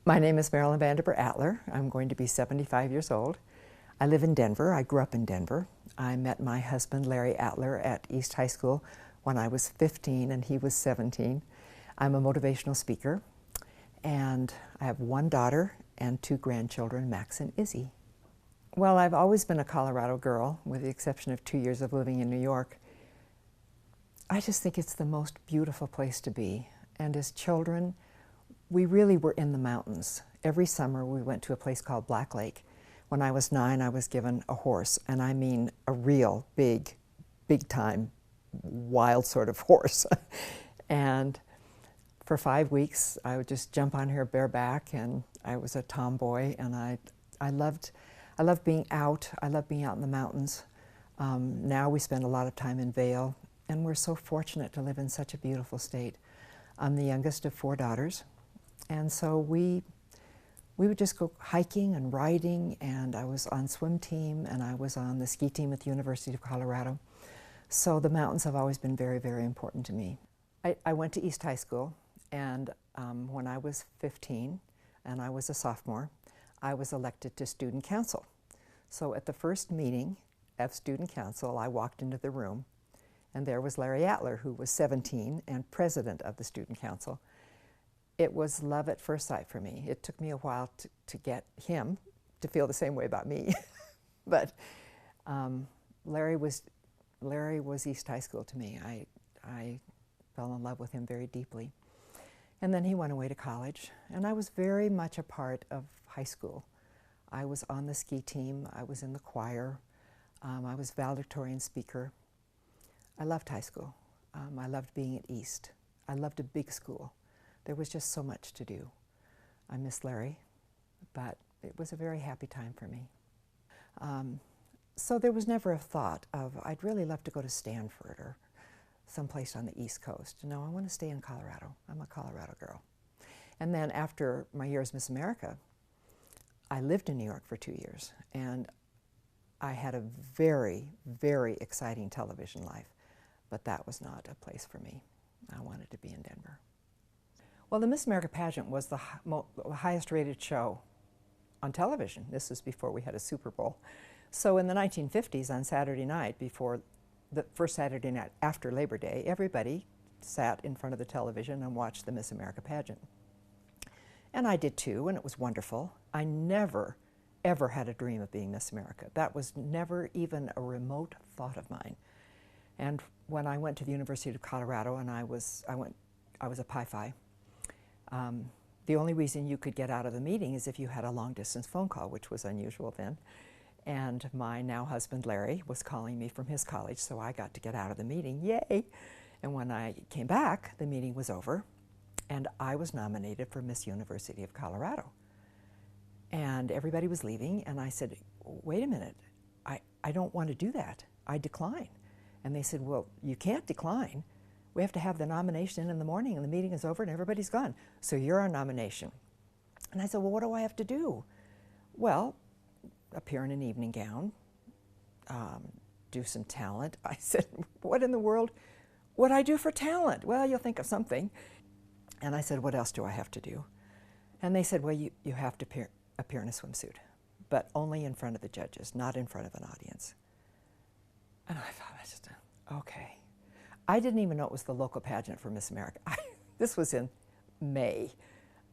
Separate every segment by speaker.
Speaker 1: My name is Marilyn VanDerbur. I'm going to be 75 years old. I live in Denver. I grew up in Denver. I met my husband, Larry Atler, at East High School when I was 15 and he was 17. I'm a motivational speaker, and I have one daughter and two grandchildren, Max and Izzy. Well, I've always been a Colorado girl, with the exception of 2 years of living in New York. I just think it's the most beautiful place to be. And as children, we really were in the mountains. Every summer we went to a place called Black Lake. When I was 9, I was given a horse, and I mean a real big time, wild sort of horse. And for 5 weeks, I would just jump on her bareback, and I was a tomboy, and I loved being out. I love being out in the mountains. Now we spend a lot of time in Vail, and we're so fortunate to live in such a beautiful state. I'm the youngest of 4 daughters, and so we would just go hiking and riding, and I was on swim team, and I was on the ski team at the University of Colorado. So the mountains have always been very, very important to me. I went to East High School, and when I was 15, and I was a sophomore, I was elected to student council. So at the first meeting of student council, I walked into the room, and there was Larry Atler, who was 17 and president of the student council. It was love at first sight for me. It took me a while to get him to feel the same way about me. But Larry was East High School to me. I fell in love with him very deeply. And then he went away to college, and I was very much a part of high school. I was on the ski team, I was in the choir, I was valedictorian speaker. I loved high school. I loved being at East. I loved a big school. There was just so much to do. I miss Larry, but it was a very happy time for me. So there was never a thought of, I'd really love to go to Stanford or someplace on the East Coast. No, I want to stay in Colorado. I'm a Colorado girl. And then after my year as Miss America, I lived in New York for 2 years, and I had a very, very exciting television life, but that was not a place for me. I wanted to be in Denver. Well, the Miss America pageant was the highest rated show on television. This is before we had a Super Bowl. So in the 1950s, on Saturday night, before the first Saturday night after Labor Day, everybody sat in front of the television and watched the Miss America pageant. And I did too, and it was wonderful. I never, ever had a dream of being Miss America. That was never even a remote thought of mine. And when I went to the University of Colorado, and I was a Pi Phi, the only reason you could get out of the meeting is if you had a long-distance phone call, which was unusual then. And my now husband, Larry, was calling me from his college, so I got to get out of the meeting. Yay! And when I came back, the meeting was over, and I was nominated for Miss University of Colorado. And everybody was leaving, and I said, wait a minute, I don't want to do that. I decline. And they said, well, you can't decline. We have to have the nomination in the morning, and the meeting is over, and everybody's gone. So you're our nomination. And I said, well, what do I have to do? Well, appear in an evening gown, do some talent. I said, what in the world would I do for talent? Well, you'll think of something. And I said, what else do I have to do? And they said, well, you have to appear in a swimsuit, but only in front of the judges, not in front of an audience. And I thought, okay. I didn't even know it was the local pageant for Miss America. This was in May.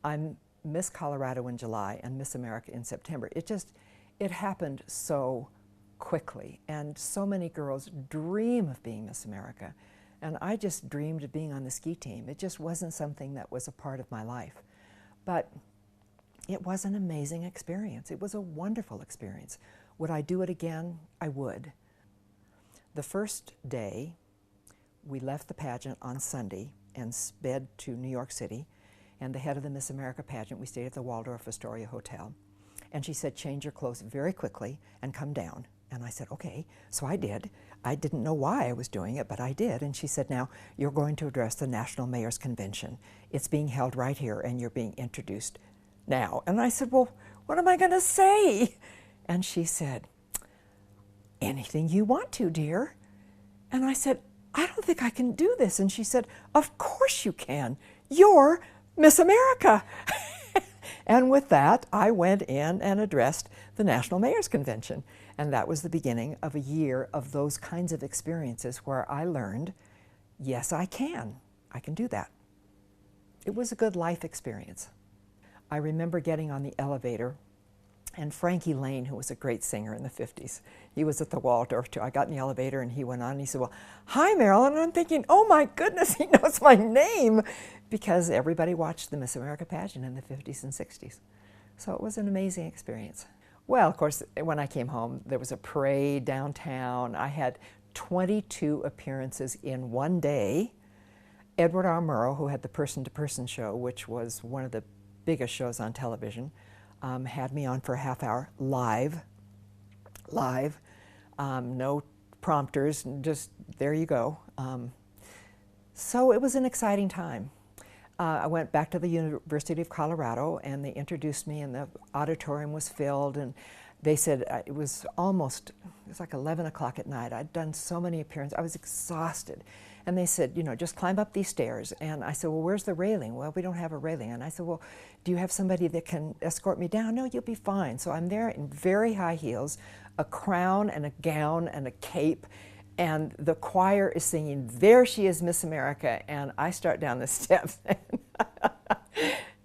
Speaker 1: I'm Miss Colorado in July and Miss America in September. It happened so quickly, and so many girls dream of being Miss America, and I just dreamed of being on the ski team. It just wasn't something that was a part of my life. But it was an amazing experience. It was a wonderful experience. Would I do it again? I would. The first day, we left the pageant on Sunday and sped to New York City, and the head of the Miss America pageant, we stayed at the Waldorf Astoria Hotel, and she said, change your clothes very quickly and come down. And I said, okay. So I did. I didn't know why I was doing it, but I did. And she said, now you're going to address the National Mayor's Convention. It's being held right here, and you're being introduced now. And I said, well, what am I going to say? And she said, anything you want to, dear. And I said, I don't think I can do this. And she said, of course you can. You're Miss America. And with that, I went in and addressed the National Mayor's Convention. And that was the beginning of a year of those kinds of experiences where I learned, yes, I can do that. It was a good life experience. I remember getting on the elevator, and Frankie Lane, who was a great singer in the 50s, he was at the Waldorf too. I got in the elevator and he went on and he said, well, hi Marilyn. And I'm thinking, oh my goodness, he knows my name, because everybody watched the Miss America pageant in the 50s and 60s. So it was an amazing experience. Well, of course, when I came home, there was a parade downtown. I had 22 appearances in one day. Edward R. Murrow, who had the Person to Person show, which was one of the biggest shows on television, had me on for a half hour live, no prompters, just there you go. So it was an exciting time. I went back to the University of Colorado and they introduced me and the auditorium was filled, and they said it was like 11 o'clock at night. I'd done so many appearances, I was exhausted. And they said, you know, just climb up these stairs. And I said, well, where's the railing? Well, we don't have a railing. And I said, well, do you have somebody that can escort me down? No, you'll be fine. So I'm there in very high heels, a crown and a gown and a cape, and the choir is singing, "There She Is, Miss America," and I start down the steps,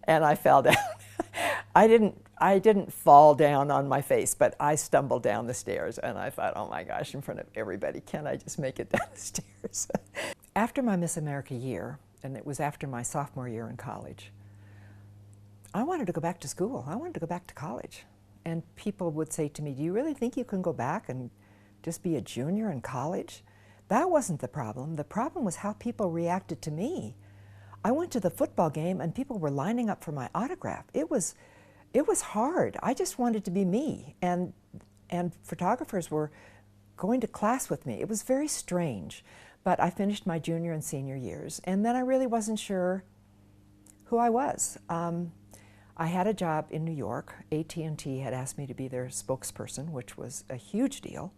Speaker 1: and I fell down. I didn't fall down on my face, but I stumbled down the stairs, and I thought, oh my gosh, in front of everybody, can I just make it down the stairs? After my Miss America year, and it was after my sophomore year in college, I wanted to go back to school. I wanted to go back to college. And people would say to me, do you really think you can go back and just be a junior in college? That wasn't the problem. The problem was how people reacted to me. I went to the football game and people were lining up for my autograph. It was hard. I just wanted to be me, and photographers were going to class with me. It was very strange, but I finished my junior and senior years, and then I really wasn't sure who I was. I had a job in New York. AT&T had asked me to be their spokesperson, which was a huge deal.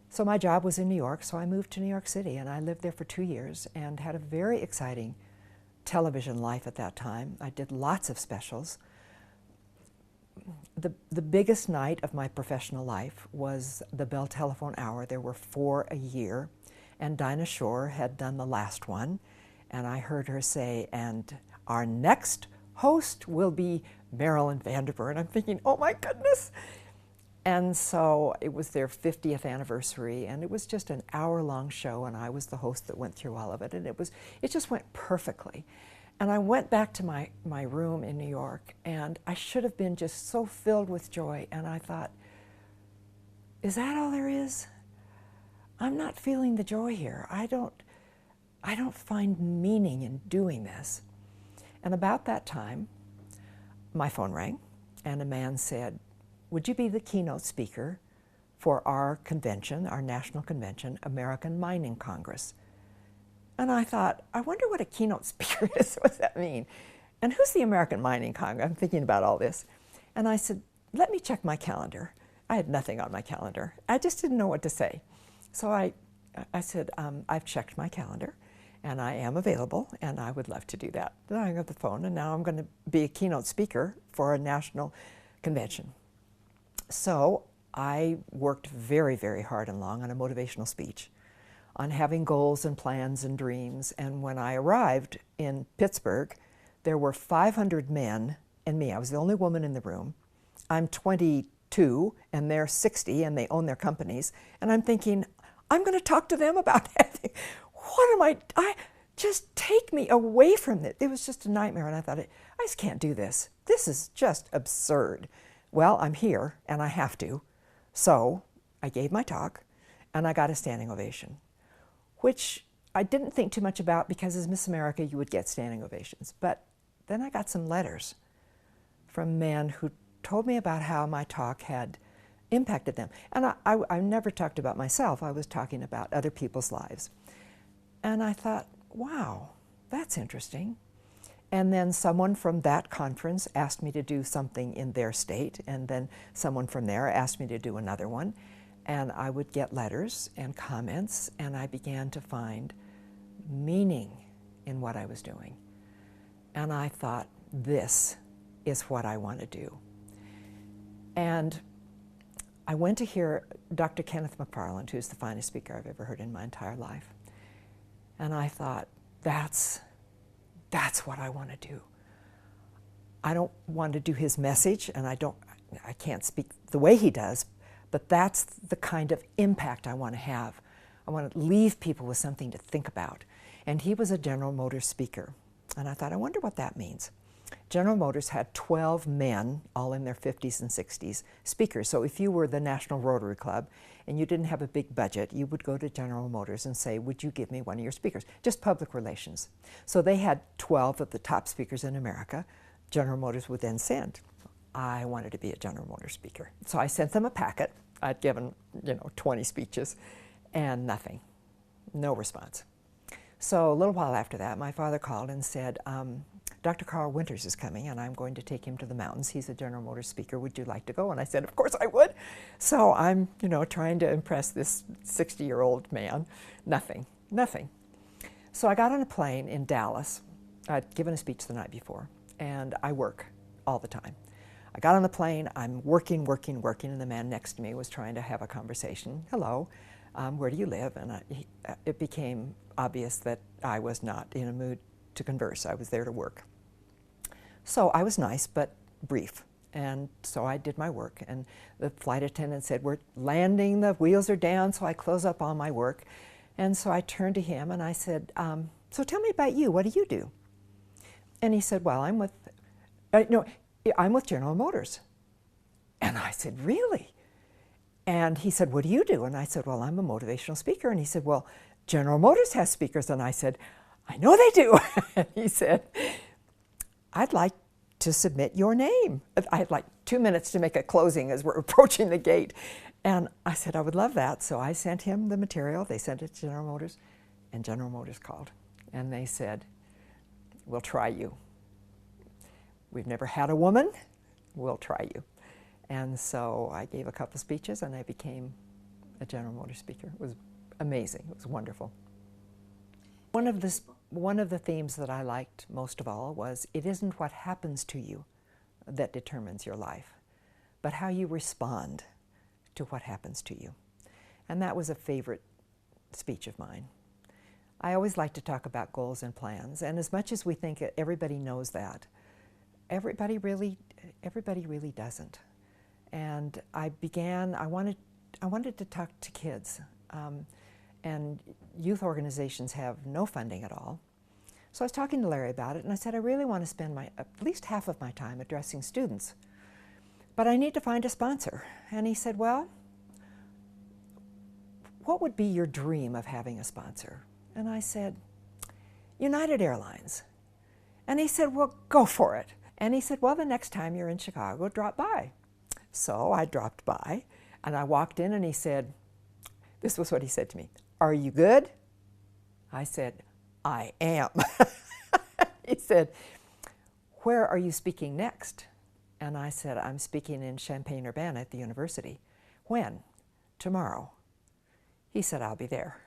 Speaker 1: So my job was in New York, so I moved to New York City, and I lived there for 2 years and had a very exciting television life at that time. I did lots of specials. The biggest night of my professional life was the Bell Telephone Hour. There were 4 a year, and Dinah Shore had done the last one, and I heard her say, and our next host will be Marilyn VanDerbur, and I'm thinking, oh my goodness. And so it was their 50th anniversary, and it was just an hour-long show, and I was the host that went through all of it, and it just went perfectly. And I went back to my room in New York, and I should have been just so filled with joy, and I thought, is that all there is? I'm not feeling the joy here. I don't find meaning in doing this. And about that time, my phone rang, and a man said, would you be the keynote speaker for our convention, our national convention, American Mining Congress? And I thought, I wonder what a keynote speaker is. What does that mean? And who's the American Mining Congress? I'm thinking about all this. And I said, let me check my calendar. I had nothing on my calendar. I just didn't know what to say. So I said, I've checked my calendar, and I am available, and I would love to do that. Then I got the phone, and now I'm going to be a keynote speaker for a national convention. So I worked very, very hard and long on a motivational speech, on having goals and plans and dreams. And when I arrived in Pittsburgh, there were 500 men and me. I was the only woman in the room. I'm 22 and they're 60 and they own their companies. And I'm thinking, I'm going to talk to them about that. What am I just take me away from it. It was just a nightmare. And I thought, I just can't do this. This is just absurd. Well, I'm here and I have to. So I gave my talk and I got a standing ovation, which I didn't think too much about because as Miss America, you would get standing ovations. But then I got some letters from men who told me about how my talk had impacted them. And I never talked about myself. I was talking about other people's lives. And I thought, wow, that's interesting. And then someone from that conference asked me to do something in their state, and then someone from there asked me to do another one. And I would get letters and comments, and I began to find meaning in what I was doing. And I thought, this is what I want to do. And I went to hear Dr. Kenneth McFarland, who's the finest speaker I've ever heard in my entire life. And I thought, that's what I want to do. I don't want to do his message, and I can't speak the way he does, but that's the kind of impact I want to have. I want to leave people with something to think about. And he was a General Motors speaker. And I thought, I wonder what that means. General Motors had 12 men, all in their 50s and 60s, speakers. So if you were the National Rotary Club and you didn't have a big budget, you would go to General Motors and say, would you give me one of your speakers? Just public relations. So they had 12 of the top speakers in America. General Motors would then send. I wanted to be a General Motors speaker. So I sent them a packet. I'd given, 20 speeches, and nothing, no response. So a little while after that, my father called and said, Dr. Carl Winters is coming, and I'm going to take him to the mountains. He's a General Motors speaker. Would you like to go? And I said, of course I would. So I'm, trying to impress this 60-year-old man. Nothing. So I got on a plane in Dallas. I'd given a speech the night before, and I work all the time. I got on the plane, I'm working, and the man next to me was trying to have a conversation. Hello, where do you live? And it became obvious that I was not in a mood to converse. I was there to work. So I was nice, but brief. And so I did my work, and the flight attendant said, we're landing, the wheels are down, so I close up on my work. And so I turned to him and I said, so tell me about you, what do you do? And he said, well, I'm with General Motors. And I said, really? And he said, what do you do? And I said, well, I'm a motivational speaker. And he said, well, General Motors has speakers. And I said, I know they do. And he said, I'd like to submit your name. I had like 2 minutes to make a closing as we're approaching the gate. And I said, I would love that. So I sent him the material. They sent it to General Motors. And General Motors called. And they said, we'll try you. We've never had a woman, we'll try you. And so I gave a couple speeches and I became a General Motors speaker. It was amazing, it was wonderful. One of the themes that I liked most of all was, it isn't what happens to you that determines your life, but how you respond to what happens to you. And that was a favorite speech of mine. I always like to talk about goals and plans, and as much as we think everybody knows that, everybody really doesn't. And I wanted to talk to kids, and youth organizations have no funding at all. So I was talking to Larry about it, and I said, I really want to spend at least half of my time addressing students, but I need to find a sponsor. And he said, well, what would be your dream of having a sponsor? And I said, United Airlines. And he said, well, go for it. And he said, well, the next time you're in Chicago, drop by. So I dropped by, and I walked in, and he said, this was what he said to me, are you good? I said, I am. He said, where are you speaking next? And I said, I'm speaking in Champaign-Urbana at the university. When? Tomorrow. He said, I'll be there.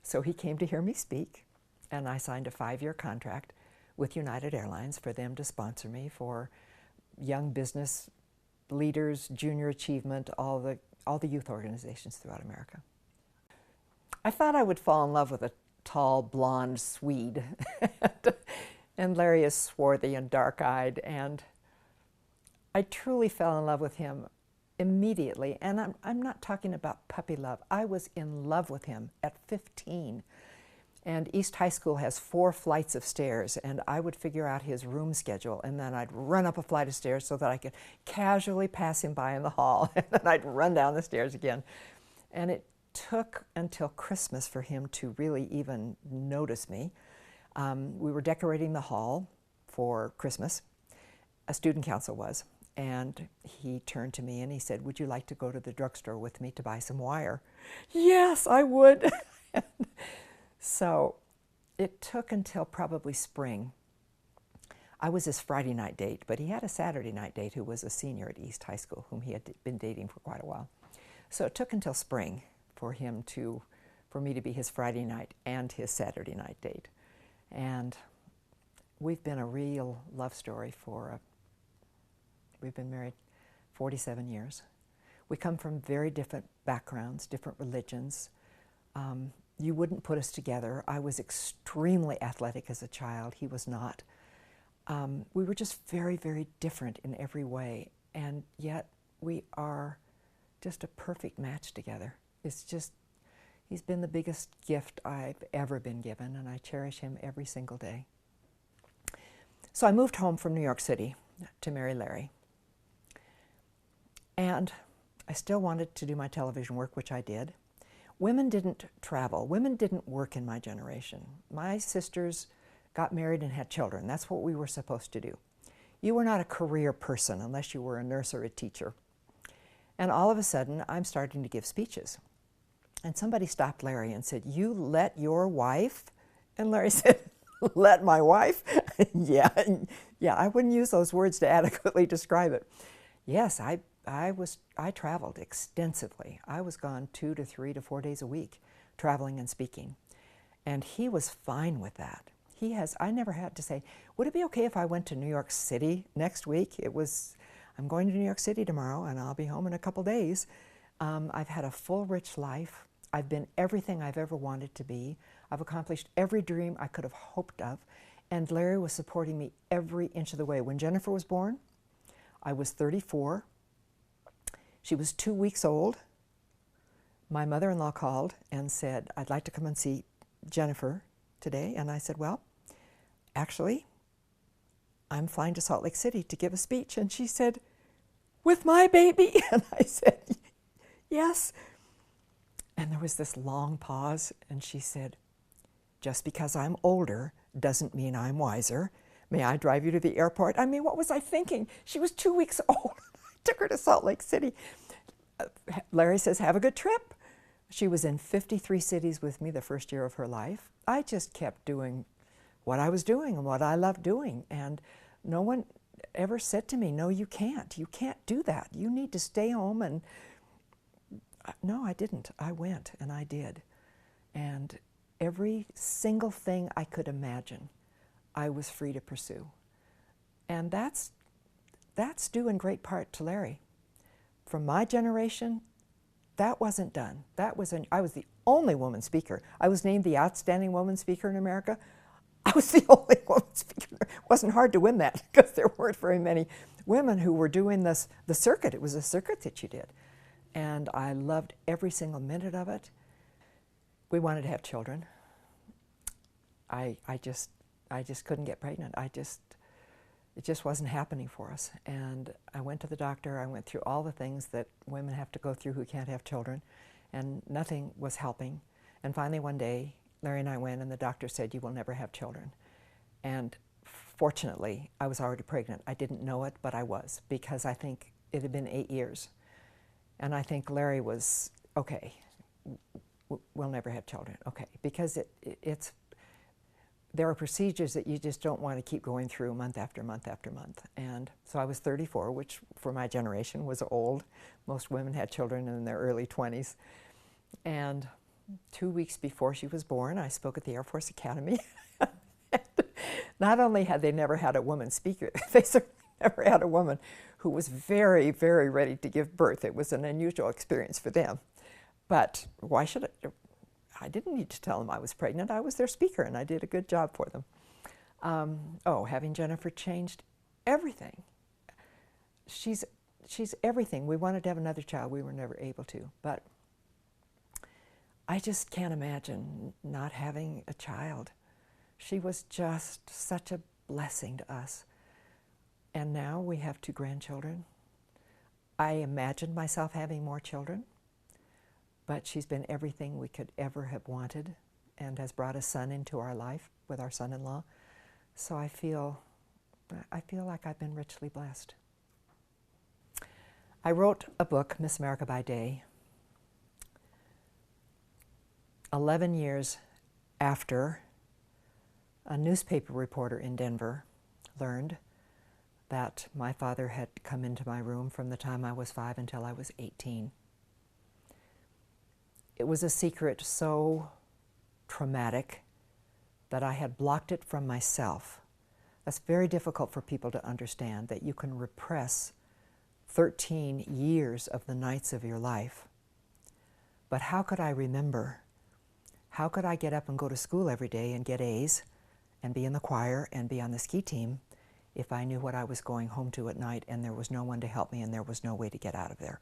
Speaker 1: So he came to hear me speak, and I signed a 5-year contract with United Airlines for them to sponsor me for young business leaders, junior achievement, all the youth organizations throughout America. I thought I would fall in love with a tall, blonde Swede. And Larry is swarthy and dark-eyed, and I truly fell in love with him immediately. And I'm not talking about puppy love. I was in love with him at 15. And East High School has 4 flights of stairs, and I would figure out his room schedule, and then I'd run up a flight of stairs so that I could casually pass him by in the hall, and then I'd run down the stairs again. And it took until Christmas for him to really even notice me. We were decorating the hall for Christmas. A student council was, and he turned to me and he said, would you like to go to the drugstore with me to buy some wire? Yes, I would. So it took until probably spring. I was his Friday night date, but he had a Saturday night date who was a senior at East High School, whom he had been dating for quite a while. So it took until spring for me to be his Friday night and his Saturday night date. And we've been a real love story for We've been married 47 years. We come from very different backgrounds, different religions. You wouldn't put us together. I was extremely athletic as a child. He was not. We were just very, very different in every way, and yet we are just a perfect match together. It's just, he's been the biggest gift I've ever been given, and I cherish him every single day. So I moved home from New York City to marry Larry. And I still wanted to do my television work, which I did. Women didn't travel. Women didn't work in my generation. My sisters got married and had children. That's what we were supposed to do. You were not a career person unless you were a nurse or a teacher. And all of a sudden, I'm starting to give speeches. And somebody stopped Larry and said, "You let your wife?" And Larry said, "Let my wife?" Yeah, I wouldn't use those words to adequately describe it. Yes, I traveled extensively. I was gone 2 to 3 to 4 days a week, traveling and speaking. And he was fine with that. I never had to say, "Would it be okay if I went to New York City next week?" It was, "I'm going to New York City tomorrow and I'll be home in a couple days." I've had a full, rich life. I've been everything I've ever wanted to be. I've accomplished every dream I could have hoped of. And Larry was supporting me every inch of the way. When Jennifer was born, I was 34. She was 2 weeks old. My mother-in-law called and said, "I'd like to come and see Jennifer today." And I said, "Well, actually, I'm flying to Salt Lake City to give a speech." And she said, "With my baby?" And I said, "Yes." And there was this long pause, and she said, "Just because I'm older doesn't mean I'm wiser. May I drive you to the airport?" I mean, what was I thinking? She was 2 weeks old. I took her to Salt Lake City. Larry says, "Have a good trip." She was in 53 cities with me the first year of her life. I just kept doing what I was doing and what I loved doing. And no one ever said to me, "No, you can't. You can't do that. You need to stay home." And no, I didn't. I went and I did. And every single thing I could imagine, I was free to pursue. And that's due in great part to Larry. From my generation, that wasn't done. I was the only woman speaker. I was named the outstanding woman speaker in America. I was the only woman speaker. It wasn't hard to win that because there weren't very many women who were doing the circuit. It was a circuit that you did. And I loved every single minute of it. We wanted to have children. I just couldn't get pregnant. It just wasn't happening for us. And I went to the doctor. I went through all the things that women have to go through who can't have children, and nothing was helping. And finally one day, Larry and I went, and the doctor said, "You will never have children." And fortunately, I was already pregnant. I didn't know it, but I was, because I think it had been 8 years. And I think Larry was, "Okay, we'll never have children." Okay, because there are procedures that you just don't want to keep going through month after month after month. And so I was 34, which for my generation was old. Most women had children in their early 20s. And 2 weeks before she was born, I spoke at the Air Force Academy. Not only had they never had a woman speaker, they certainly never had a woman who was very, very ready to give birth. It was an unusual experience for them. But why should I didn't need to tell them I was pregnant. I was their speaker, and I did a good job for them. Having Jennifer changed everything. She's everything. We wanted to have another child. We were never able to. But I just can't imagine not having a child. She was just such a blessing to us. And now we have 2 grandchildren. I imagined myself having more children, but she's been everything we could ever have wanted and has brought a son into our life with our son-in-law. So I feel like I've been richly blessed. I wrote a book, Miss America by Day, 11 years after a newspaper reporter in Denver learned that my father had come into my room from the time I was 5 until I was 18. It was a secret so traumatic that I had blocked it from myself. That's very difficult for people to understand, that you can repress 13 years of the nights of your life. But how could I remember? How could I get up and go to school every day and get A's and be in the choir and be on the ski team if I knew what I was going home to at night and there was no one to help me and there was no way to get out of there?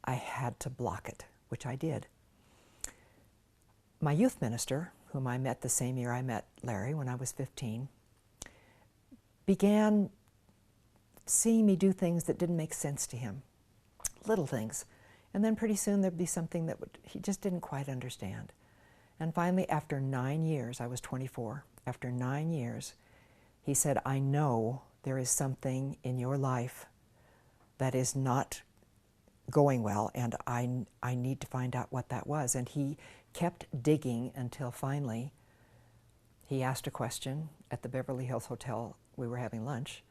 Speaker 1: I had to block it, which I did. My youth minister, whom I met the same year I met Larry when I was 15, began seeing me do things that didn't make sense to him, little things. And then pretty soon there'd be something that he just didn't quite understand. And finally, after 9 years, I was 24, after 9 years, he said, I know there is something in your life that is not going well, and I need to find out what that was. And he kept digging until finally he asked a question at the Beverly Hills Hotel. We were having lunch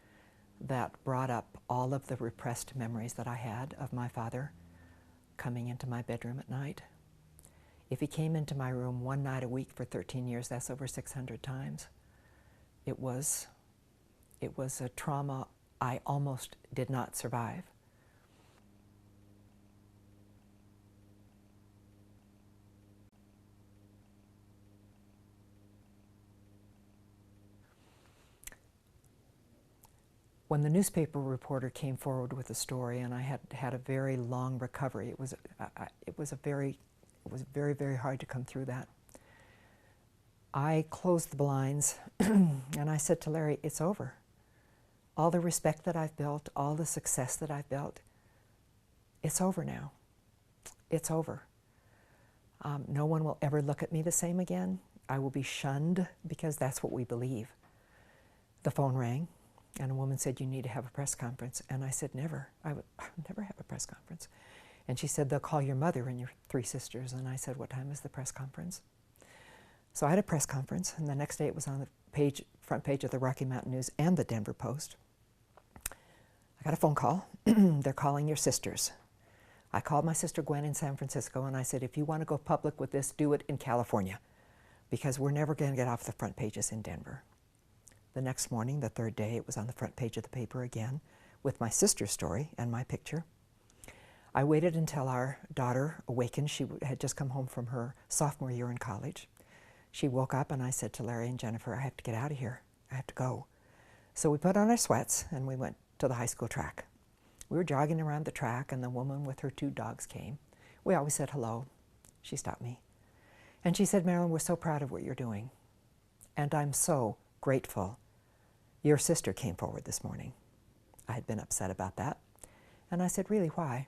Speaker 1: that brought up all of the repressed memories that I had of my father coming into my bedroom at night. If he came into my room one night a week for 13 years, that's over 600 times. It was a trauma I almost did not survive. When the newspaper reporter came forward with the story, and I had a very long recovery, it was very, very hard to come through that. I closed the blinds and I said to Larry, it's over. All the respect that I've built, all the success that I've built, it's over now. It's over. No one will ever look at me the same again. I will be shunned because that's what we believe. The phone rang. And a woman said, you need to have a press conference. And I said, never. I would never have a press conference. And she said, they'll call your mother and your 3 sisters. And I said, what time is the press conference? So I had a press conference, and the next day it was on the front page of the Rocky Mountain News and the Denver Post. I got a phone call. They're calling your sisters. I called my sister Gwen in San Francisco, and I said, if you want to go public with this, do it in California, because we're never going to get off the front pages in Denver. The next morning, the 3rd day, it was on the front page of the paper again with my sister's story and my picture. I waited until our daughter awakened. She had just come home from her sophomore year in college. She woke up and I said to Larry and Jennifer, I have to get out of here. I have to go. So we put on our sweats and we went to the high school track. We were jogging around the track and the woman with her 2 dogs came. We always said hello. She stopped me. And she said, Marilyn, we're so proud of what you're doing. And I'm so grateful. Your sister came forward this morning. I had been upset about that. And I said, really, why?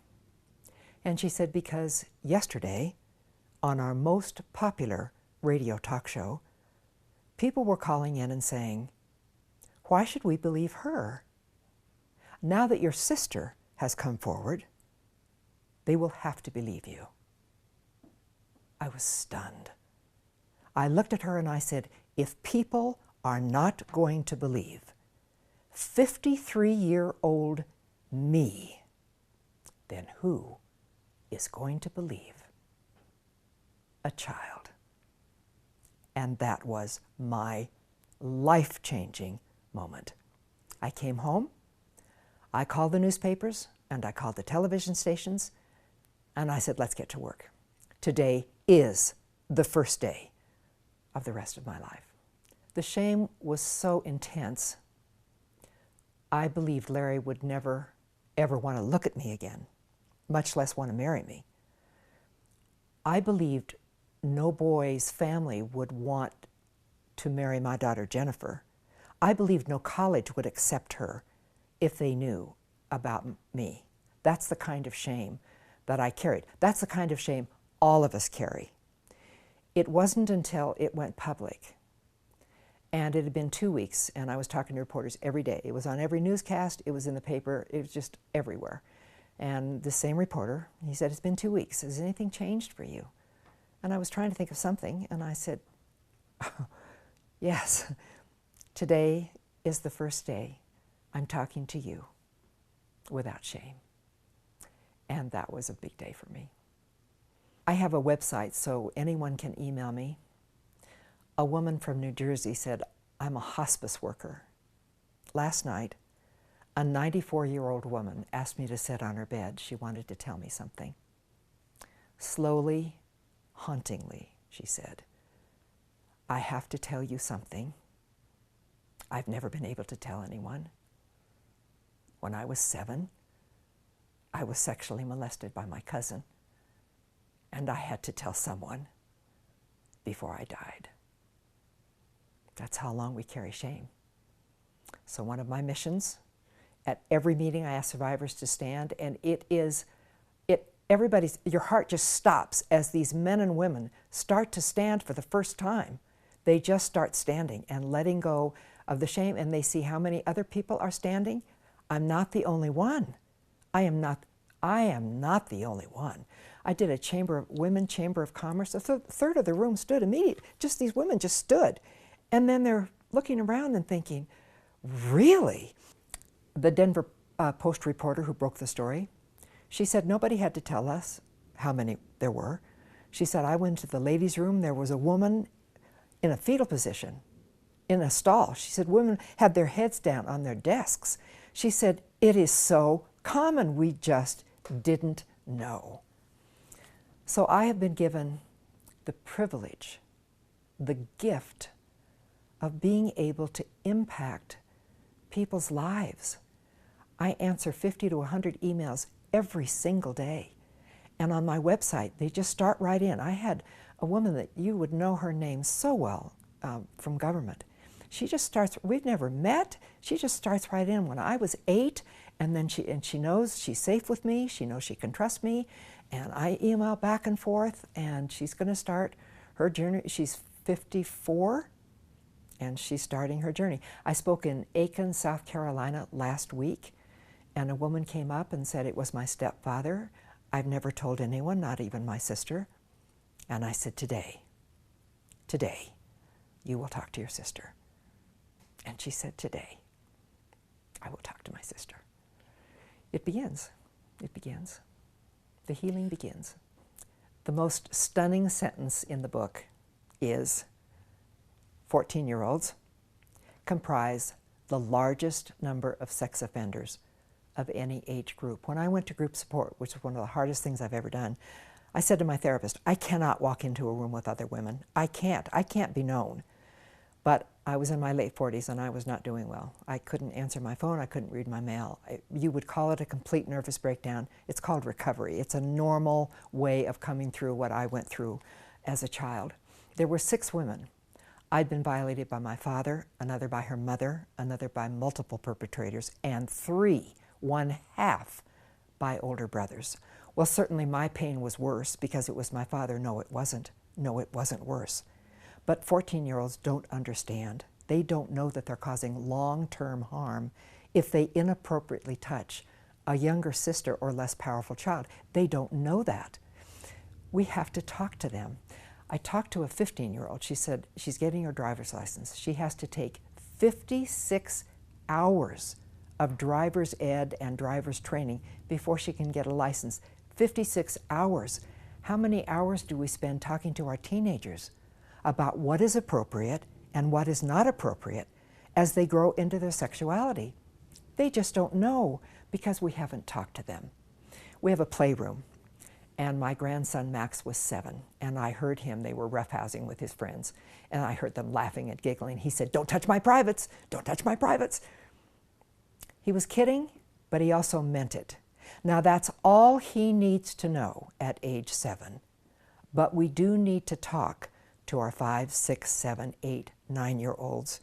Speaker 1: And she said, because yesterday, on our most popular radio talk show, people were calling in and saying, why should we believe her? Now that your sister has come forward, they will have to believe you. I was stunned. I looked at her and I said, if people are not going to believe 53-year-old me, then who is going to believe a child? And that was my life-changing moment. I came home, I called the newspapers, and I called the television stations, and I said, let's get to work. Today is the first day of the rest of my life. The shame was so intense, I believed Larry would never, ever want to look at me again, much less want to marry me. I believed no boy's family would want to marry my daughter Jennifer. I believed no college would accept her if they knew about me. That's the kind of shame that I carried. That's the kind of shame all of us carry. It wasn't until it went public, and it had been 2 weeks, and I was talking to reporters every day. It was on every newscast, it was in the paper, it was just everywhere. And the same reporter, he said, it's been 2 weeks, has anything changed for you? And I was trying to think of something, and I said, oh, yes, today is the first day I'm talking to you without shame. And that was a big day for me. I have a website so anyone can email me. A woman from New Jersey said, I'm a hospice worker. Last night, A 94-year-old woman asked me to sit on her bed. She wanted to tell me something. Slowly, hauntingly, she said, "I have to tell you something I've never been able to tell anyone. When I was 7, I was sexually molested by my cousin, and I had to tell someone before I died." That's how long we carry shame. So one of my missions, at every meeting I ask survivors to stand, and your heart just stops as these men and women start to stand for the first time. They just start standing and letting go of the shame, and they see how many other people are standing. I'm not the only one. I am not the only one. I did a women chamber of commerce. A third of the room stood immediately. Just these women just stood. And then they're looking around and thinking, really? The Denver Post reporter who broke the story, she said nobody had to tell us how many there were. She said, I went to the ladies' room. There was a woman in a fetal position in a stall. She said women had their heads down on their desks. She said, it is so common. We just didn't know. So I have been given the privilege, the gift of being able to impact people's lives. I answer 50 to 100 emails every single day. And on my website, they just start right in. I had a woman that you would know her name so well from government. She just starts, we've never met, she just starts right in. When I was 8, and then she knows she's safe with me, she knows she can trust me, and I email back and forth, and she's going to start her journey. She's 54, and she's starting her journey. I spoke in Aiken, South Carolina last week, and a woman came up and said it was my stepfather. I've never told anyone, not even my sister. And I said, today, you will talk to your sister. And she said, today, I will talk to my sister. It begins. It begins. The healing begins. The most stunning sentence in the book is 14-year-olds comprise the largest number of sex offenders of any age group. When I went to group support, which was one of the hardest things I've ever done, I said to my therapist, I cannot walk into a room with other women. I can't be known. But I was in my late 40s and I was not doing well. I couldn't answer my phone, I couldn't read my mail. You would call it a complete nervous breakdown. It's called recovery. It's a normal way of coming through what I went through as a child. There were 6 women. I'd been violated by my father, another by her mother, another by multiple perpetrators, and 3, 1/2, by older brothers. Well, certainly my pain was worse because it was my father. No, it wasn't. No, it wasn't worse. But 14-year-olds don't understand. They don't know that they're causing long-term harm if they inappropriately touch a younger sister or less powerful child. They don't know that. We have to talk to them. I talked to a 15-year-old. She said she's getting her driver's license. She has to take 56 hours of driver's ed and driver's training before she can get a license. 56 hours. How many hours do we spend talking to our teenagers about what is appropriate and what is not appropriate as they grow into their sexuality? They just don't know because we haven't talked to them. We have a playroom, and my grandson Max was 7, and I heard him, they were roughhousing with his friends, and I heard them laughing and giggling. He said, "Don't touch my privates, don't touch my privates." He was kidding, but he also meant it. Now that's all he needs to know at age 7. But we do need to talk to our 5, 6, 7, 8, 9-year-olds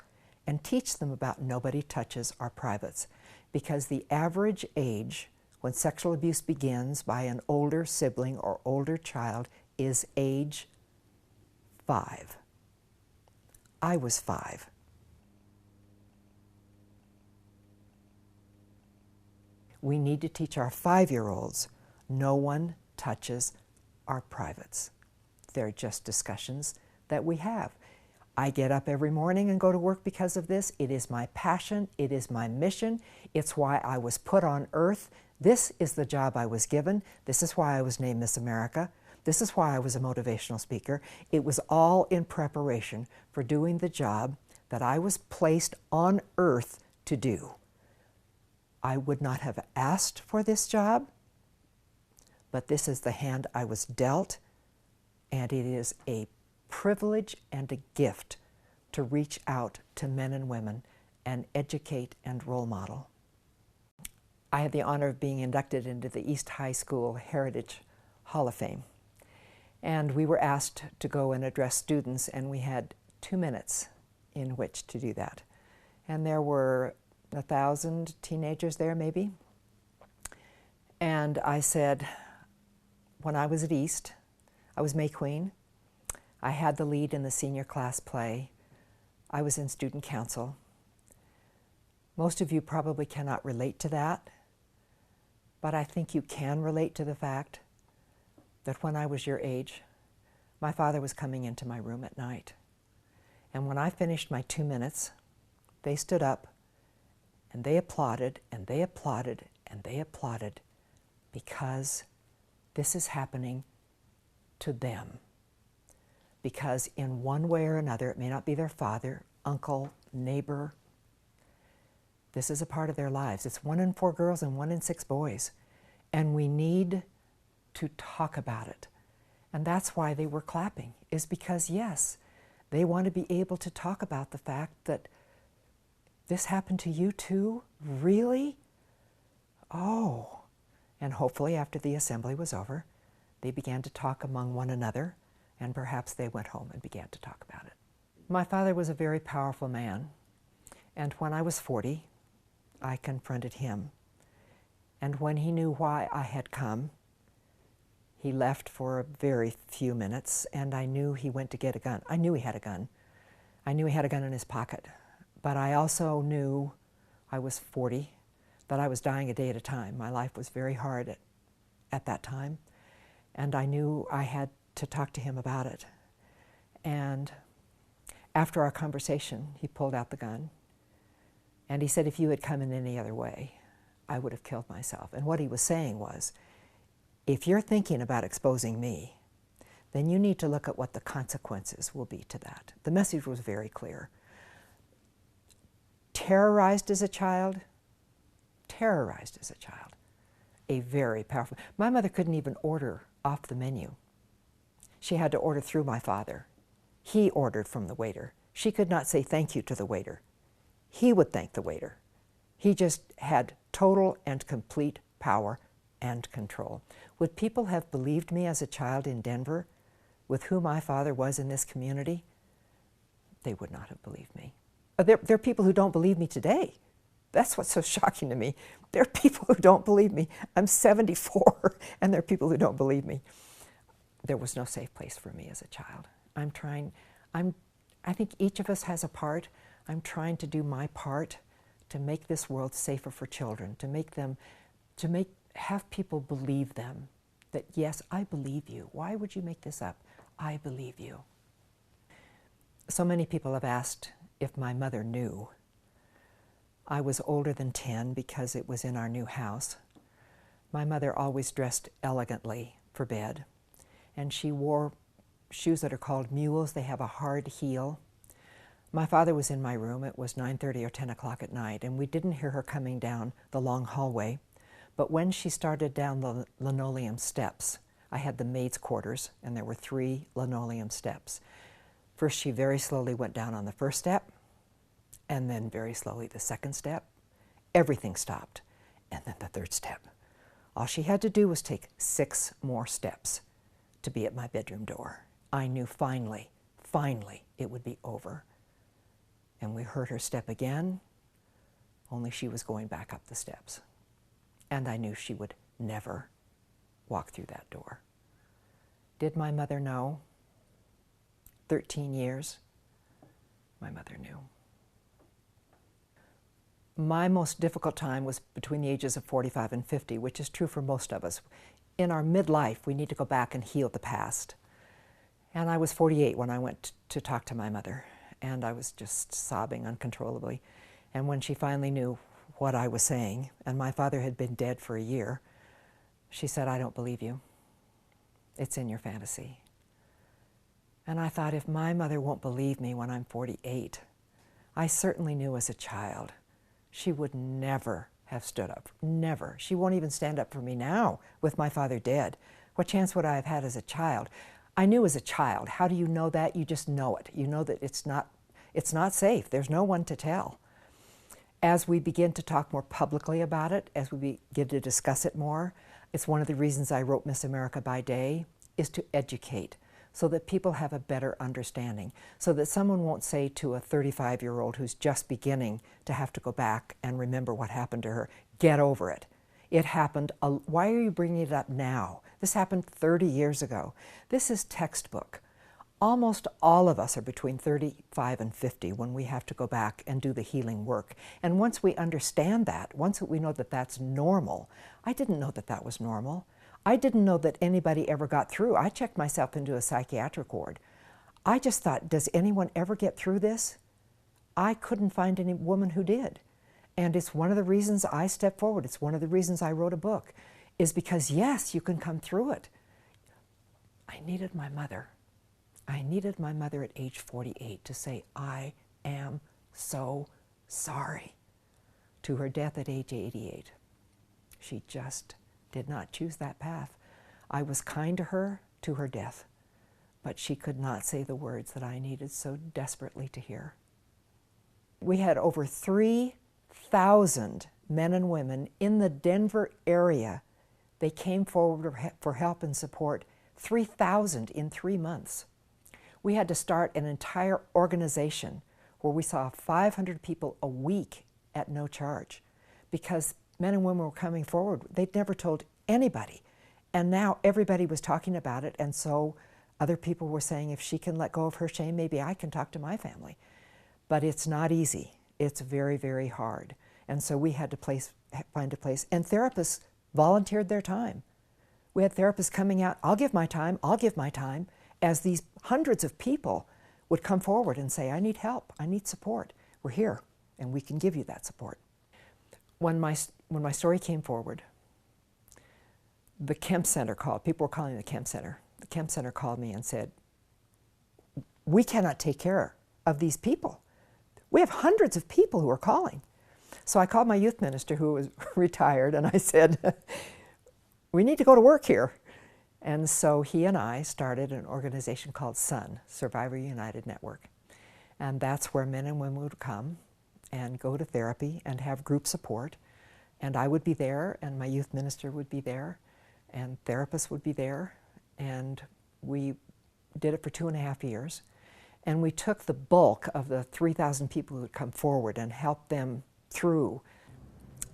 Speaker 1: and teach them about nobody touches our privates. Because the average age when sexual abuse begins by an older sibling or older child is age 5. I was 5. We need to teach our 5-year-olds, no one touches our privates. They're just discussions that we have. I get up every morning and go to work because of this. It is my passion. It is my mission. It's why I was put on earth. This is the job I was given. This is why I was named Miss America. This is why I was a motivational speaker. It was all in preparation for doing the job that I was placed on earth to do. I would not have asked for this job, but this is the hand I was dealt, and it is a privilege and a gift to reach out to men and women and educate and role model. I had the honor of being inducted into the East High School Heritage Hall of Fame. And we were asked to go and address students, and we had 2 minutes in which to do that. And there were 1,000 teenagers there, maybe. And I said, when I was at East, I was May Queen. I had the lead in the senior class play. I was in student council. Most of you probably cannot relate to that, but I think you can relate to the fact that when I was your age, my father was coming into my room at night. And when I finished my 2 minutes, they stood up and they applauded and they applauded and they applauded, because this is happening to them. Because in one way or another, it may not be their father, uncle, neighbor. This is a part of their lives. It's 1 in 4 girls and 1 in 6 boys. And we need to talk about it. And that's why they were clapping, is because, yes, they want to be able to talk about the fact that this happened to you too? Really? Oh. And hopefully after the assembly was over, they began to talk among one another, and perhaps they went home and began to talk about it. My father was a very powerful man, and when I was 40, I confronted him. And when he knew why I had come, he left for a very few minutes, and I knew he went to get a gun. I knew he had a gun. I knew he had a gun in his pocket. But I also knew I was 40, that I was dying a day at a time. My life was very hard at that time, and I knew I had to talk to him about it. And after our conversation, he pulled out the gun, and he said, if you had come in any other way, I would have killed myself. And what he was saying was, if you're thinking about exposing me, then you need to look at what the consequences will be to that. The message was very clear. Terrorized as a child, a very powerful. My mother couldn't even order off the menu. She had to order through my father. He ordered from the waiter. She could not say thank you to the waiter. He would thank the waiter. He just had total and complete power and control. Would people have believed me as a child in Denver, with who my father was in this community? They would not have believed me. There are people who don't believe me today. That's what's so shocking to me. There are people who don't believe me. I'm 74, and there are people who don't believe me. There was no safe place for me as a child. I think each of us has a part. I'm trying to do my part to make this world safer for children, have people believe them, that yes, I believe you. Why would you make this up? I believe you. So many people have asked if my mother knew. I was older than 10 because it was in our new house. My mother always dressed elegantly for bed, and she wore shoes that are called mules. They have a hard heel. My father was in my room. It was 9:30 or 10 o'clock at night, and we didn't hear her coming down the long hallway. But when she started down the linoleum steps, I had the maid's quarters, and there were 3 linoleum steps. First, she very slowly went down on the first step, and then very slowly the second step. Everything stopped, and then the third step. All she had to do was take 6 more steps to be at my bedroom door. I knew finally it would be over. And we heard her step again, only she was going back up the steps. And I knew she would never walk through that door. Did my mother know? 13 years, my mother knew. My most difficult time was between the ages of 45 and 50, which is true for most of us. In our midlife, we need to go back and heal the past. And I was 48 when I went to talk to my mother, and I was just sobbing uncontrollably. And when she finally knew what I was saying, and my father had been dead for a year, she said, I don't believe you. It's in your fantasy. And I thought, if my mother won't believe me when I'm 48, I certainly knew as a child she would never have stood up. Never. She won't even stand up for me now with my father dead. What chance would I have had as a child? I knew as a child. How do you know that? You just know it. You know that it's not safe. There's no one to tell. As we begin to talk more publicly about it, as we begin to discuss it more, it's one of the reasons I wrote Miss America by Day, is to educate so that people have a better understanding, so that someone won't say to a 35-year-old who's just beginning to have to go back and remember what happened to her, get over it. It happened, why are you bringing it up now? This happened 30 years ago. This is textbook. Almost all of us are between 35 and 50 when we have to go back and do the healing work. And once we understand that, once we know that that's normal, I didn't know that that was normal. I didn't know that anybody ever got through. I checked myself into a psychiatric ward. I just thought, does anyone ever get through this? I couldn't find any woman who did. And it's one of the reasons I stepped forward. It's one of the reasons I wrote a book, is because yes, you can come through it. I needed my mother. I needed my mother at age 48 to say, I am so sorry, to her death at age 88. She just did not choose that path. I was kind to her death, but she could not say the words that I needed so desperately to hear. We had over 3,000 men and women in the Denver area. They came forward for help and support, 3,000 in 3 months. We had to start an entire organization where we saw 500 people a week at no charge because men and women were coming forward. They'd never told anybody. And now everybody was talking about it, and so other people were saying, if she can let go of her shame, maybe I can talk to my family. But it's not easy. It's very, very hard. And so we had to find a place. And therapists volunteered their time. We had therapists coming out, I'll give my time, as these hundreds of people would come forward and say, I need help, I need support. We're here, and we can give you that support. When my story came forward, the Kemp Center called. People were calling the Kemp Center. The Kemp Center called me and said, we cannot take care of these people. We have hundreds of people who are calling. So I called my youth minister, who was retired, and I said, we need to go to work here. And so he and I started an organization called SUN, Survivor United Network. And that's where men and women would come and go to therapy and have group support. And I would be there, and my youth minister would be there, and therapists would be there. And we did it for 2.5 years. And we took the bulk of the 3,000 people who would come forward and helped them through.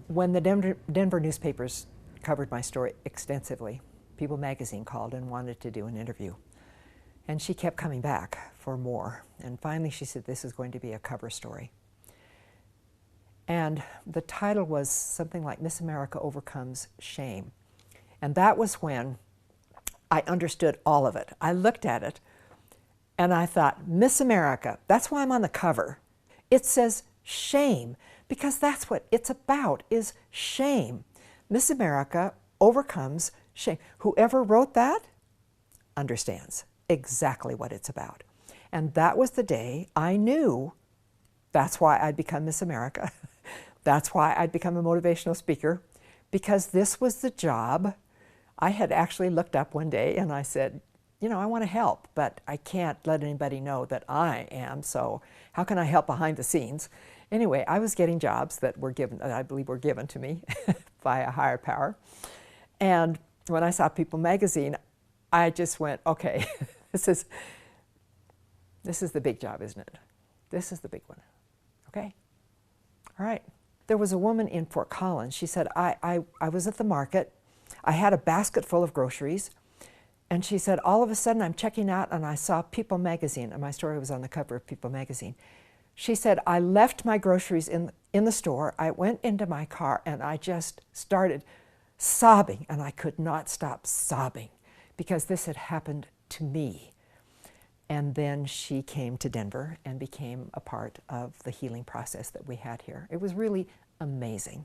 Speaker 1: When the Denver newspapers covered my story extensively, People magazine called and wanted to do an interview. And she kept coming back for more. And finally she said, this is going to be a cover story. And the title was something like Miss America Overcomes Shame. And that was when I understood all of it. I looked at it and I thought, Miss America, that's why I'm on the cover. It says shame, because that's what it's about, is shame. Miss America overcomes shame. Whoever wrote that understands exactly what it's about. And that was the day I knew that's why I'd become Miss America. That's why I'd become a motivational speaker, because this was the job. I had actually looked up one day and I said, you know, I want to help, but I can't let anybody know that I am, so how can I help behind the scenes? Anyway, I was getting jobs that were given, that I believe were given to me by a higher power. And when I saw People magazine, I just went, okay, this is the big job, isn't it? This is the big one, okay? All right. There was a woman in Fort Collins. She said, I was at the market. I had a basket full of groceries. And she said, all of a sudden I'm checking out and I saw People magazine, and my story was on the cover of People magazine. She said, I left my groceries in the store. I went into my car and I just started sobbing, and I could not stop sobbing because this had happened to me. And then she came to Denver and became a part of the healing process that we had here. It was really amazing.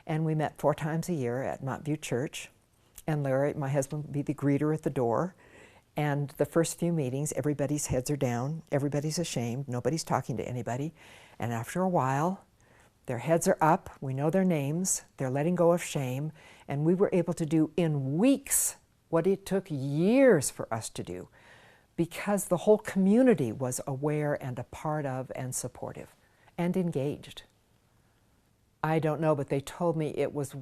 Speaker 1: And we met 4 times a year at Montview Church. And Larry, my husband, would be the greeter at the door. And the first few meetings, everybody's heads are down. Everybody's ashamed. Nobody's talking to anybody. And after a while, Their heads are up, we know their names, they're letting go of shame, and we were able to do in weeks what it took years for us to do, because the whole community was aware and a part of and supportive and engaged. I don't know, but they told me it was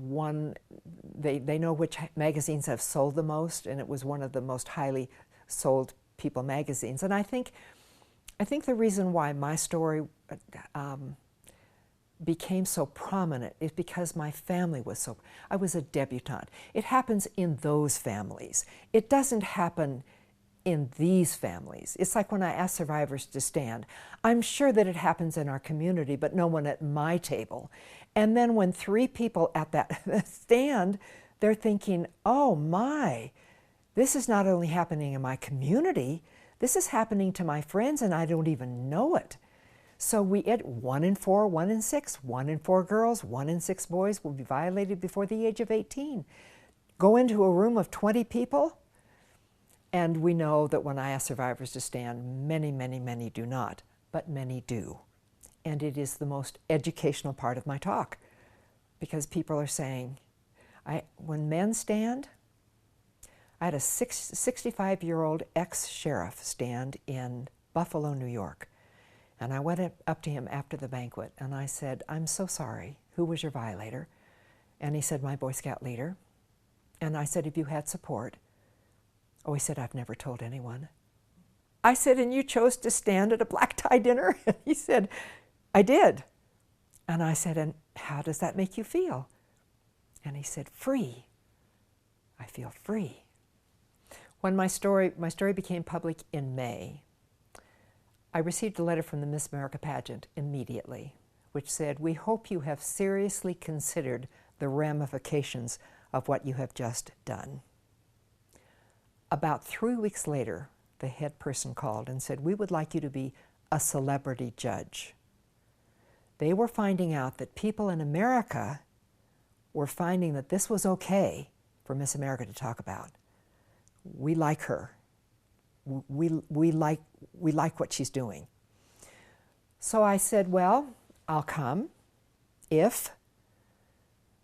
Speaker 1: they know which magazines have sold the most, and it was one of the most highly sold People magazines. And I think the reason why my story became so prominent is because my family was I was a debutante. It happens in those families. It doesn't happen in these families. It's like when I ask survivors to stand. I'm sure that it happens in our community, but no one at my table. And then when 3 people at that stand, they're thinking, oh my, this is not only happening in my community, this is happening to my friends and I don't even know it. So we get 1 in 4, 1 in 6, 1 in 4 girls, 1 in 6 boys will be violated before the age of 18. Go into a room of 20 people, and we know that when I ask survivors to stand, many, many, many do not, but many do. And it is the most educational part of my talk, because people are saying, when men stand, I had a 65-year-old ex-sheriff stand in Buffalo, New York. And I went up to him after the banquet and I said, I'm so sorry, who was your violator? And he said, my Boy Scout leader. And I said, have you had support? Oh, he said, I've never told anyone. I said, and you chose to stand at a black tie dinner? And he said, I did. And I said, and how does that make you feel? And he said, free. I feel free. When my story became public in May, I received a letter from the Miss America pageant immediately, which said, we hope you have seriously considered the ramifications of what you have just done. About 3 weeks later, the head person called and said, we would like you to be a celebrity judge. They were finding out that people in America were finding that this was okay for Miss America to talk about. We like her. We like what she's doing. So I said, well, I'll come if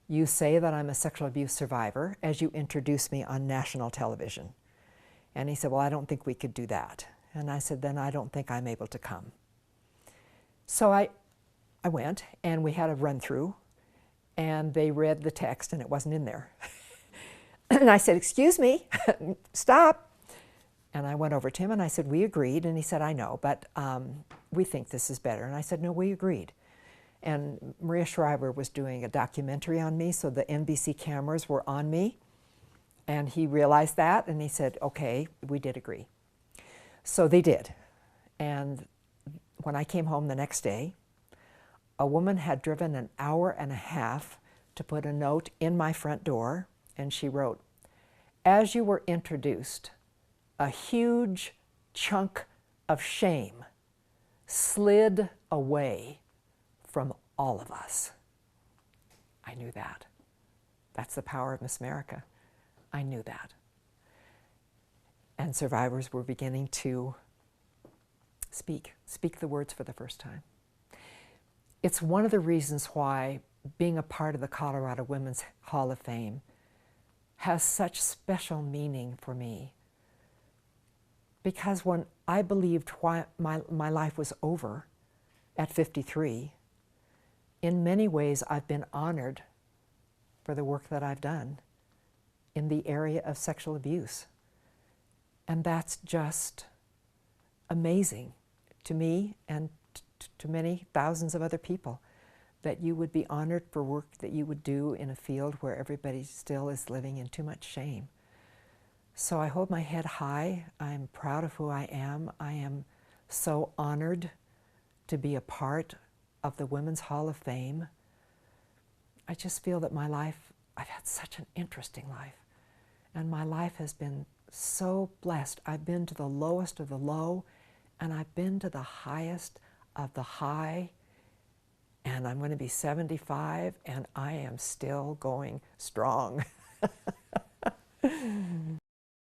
Speaker 1: you say that I'm a sexual abuse survivor as you introduce me on national television. And he said, well, I don't think we could do that. And I said, then I don't think I'm able to come. So I went, and we had a run-through, and they read the text, and it wasn't in there. And I said, excuse me, stop. And I went over to him and I said, we agreed. And he said, I know, but we think this is better. And I said, no, we agreed. And Maria Shriver was doing a documentary on me, so the NBC cameras were on me. And he realized that, and he said, okay, we did agree. So they did. And when I came home the next day, a woman had driven an hour and a half to put a note in my front door, and she wrote, as you were introduced, a huge chunk of shame slid away from all of us. I knew that. That's the power of Miss America. I knew that. And survivors were beginning to speak the words for the first time. It's one of the reasons why being a part of the Colorado Women's Hall of Fame has such special meaning for me. Because when I believed my life was over at 53, in many ways I've been honored for the work that I've done in the area of sexual abuse. And that's just amazing to me and to many thousands of other people, that you would be honored for work that you would do in a field where everybody still is living in too much shame. So I hold my head high. I'm proud of who I am. I am so honored to be a part of the Women's Hall of Fame. I just feel that my life, I've had such an interesting life. And my life has been so blessed. I've been to the lowest of the low, and I've been to the highest of the high. And I'm going to be 75, and I am still going strong.